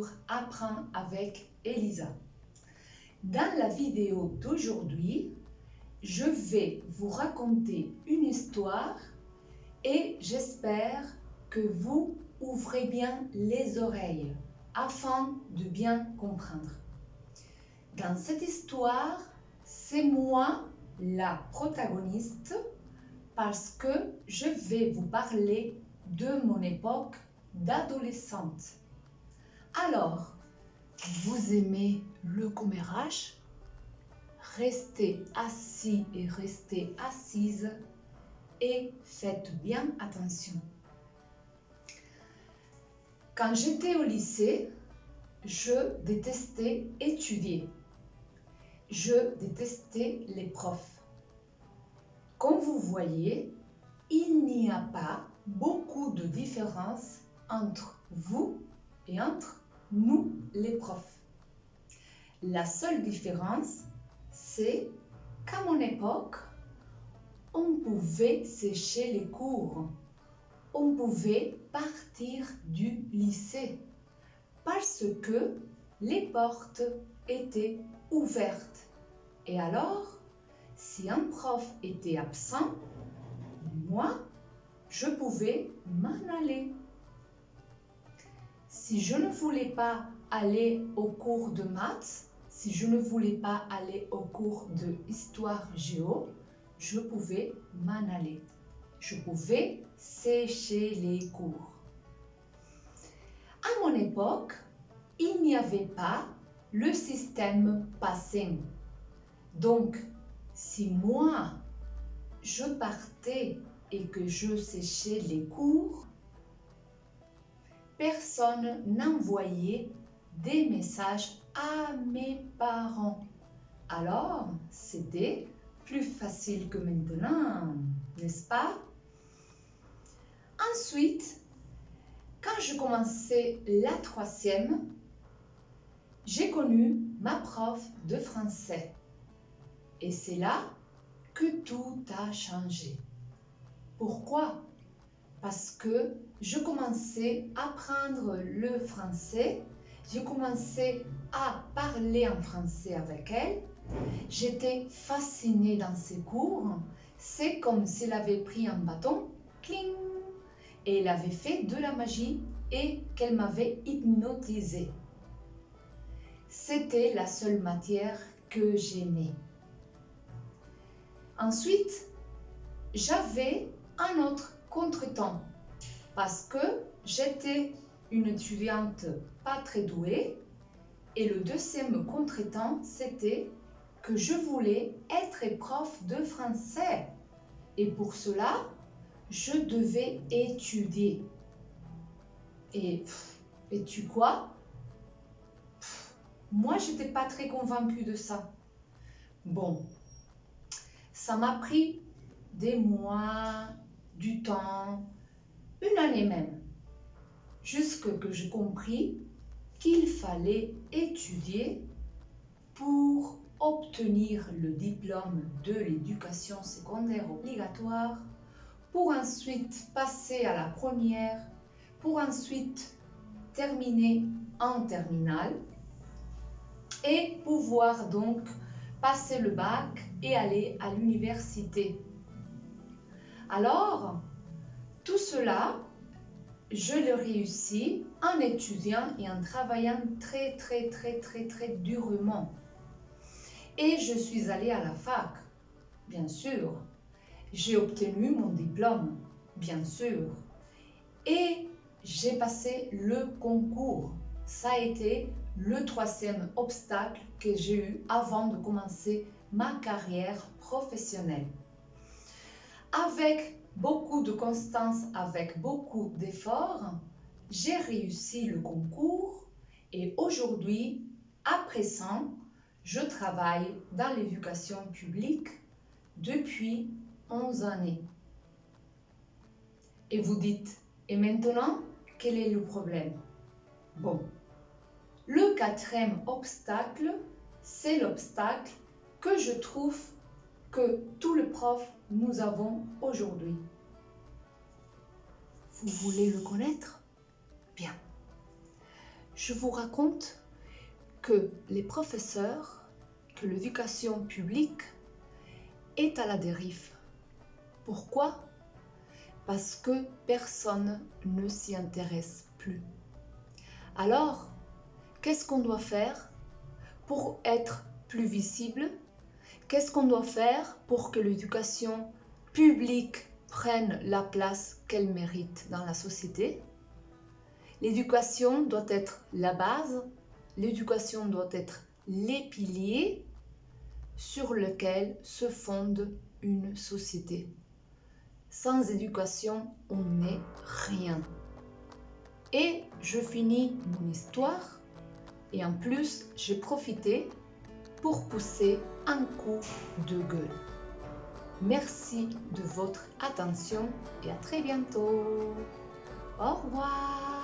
sur Apprends avec Elisa. Dans la vidéo d'aujourd'hui, je vais vous raconter une histoire et j'espère que vous ouvrez bien les oreilles afin de bien comprendre. Dans cette histoire, c'est moi la protagoniste parce que je vais vous parler de mon époque d'adolescente. Alors, vous aimez le commérage? Restez assis et restez assise et faites bien attention. Quand j'étais au lycée, je détestais étudier. Je détestais les profs. Comme vous voyez, il n'y a pas beaucoup de différence entre vous et entre nous les profs. La seule différence, c'est qu'à mon époque, on pouvait sécher les cours. On pouvait partir du lycée parce que les portes étaient ouvertes. Et alors, si un prof était absent, moi, je pouvais m'en aller. Si je ne voulais pas aller au cours de maths, si je ne voulais pas aller au cours de histoire géo, je pouvais m'en aller. Je pouvais sécher les cours. À mon époque, il n'y avait pas le système passing. Donc, si moi, je partais et que je séchais les cours, personne n'envoyait des messages à mes parents. Alors, c'était plus facile que maintenant, n'est-ce pas? Ensuite, quand je commençais la troisième, j'ai connu ma prof de français. Et c'est là que tout a changé. Pourquoi? Parce que je commençais à apprendre le français, j'ai commencé à parler en français avec elle. J'étais fascinée dans ses cours. C'est comme s'il avait pris un bâton, cling, et elle avait fait de la magie et qu'elle m'avait hypnotisée. C'était la seule matière que j'aimais. Ensuite, j'avais un autre contretemps parce que j'étais une étudiante pas très douée et le deuxième contretemps, c'était que je voulais être prof de français et pour cela, je devais étudier. Et tu quoi? Moi, j'étais pas très convaincue de ça. Bon, ça m'a pris des mois, du temps, une année même, jusque que j'ai compris qu'il fallait étudier pour obtenir le diplôme de l'éducation secondaire obligatoire, pour ensuite passer à la première, pour ensuite terminer en terminale et pouvoir donc passer le bac et aller à l'université. Alors, tout cela, je le réussis en étudiant et en travaillant très durement. Et je suis allée à la fac, bien sûr. J'ai obtenu mon diplôme, bien sûr. Et j'ai passé le concours. Ça a été le troisième obstacle que j'ai eu avant de commencer ma carrière professionnelle. Avec beaucoup de constance, avec beaucoup d'efforts, j'ai réussi le concours et aujourd'hui, à présent, je travaille dans l'éducation publique depuis 11 années. Et vous dites, et maintenant, quel est le problème? Bon, le quatrième obstacle, c'est l'obstacle que je trouve que tous les profs nous avons aujourd'hui. Vous voulez le connaître? Bien. je vous raconte que les professeurs, que l'éducation publique est à la dérive. Pourquoi? Parce que personne ne s'y intéresse plus. Alors, qu'est-ce qu'on doit faire pour être plus visible? Qu'est-ce qu'on doit faire pour que l'éducation publique prenne la place qu'elle mérite dans la société? L'éducation doit être la base, l'éducation doit être les piliers sur lesquels se fonde une société. Sans éducation, on n'est rien. Et je finis mon histoire et en plus, j'ai profité pour pousser un coup de gueule. Merci de votre attention et à très bientôt. Au revoir.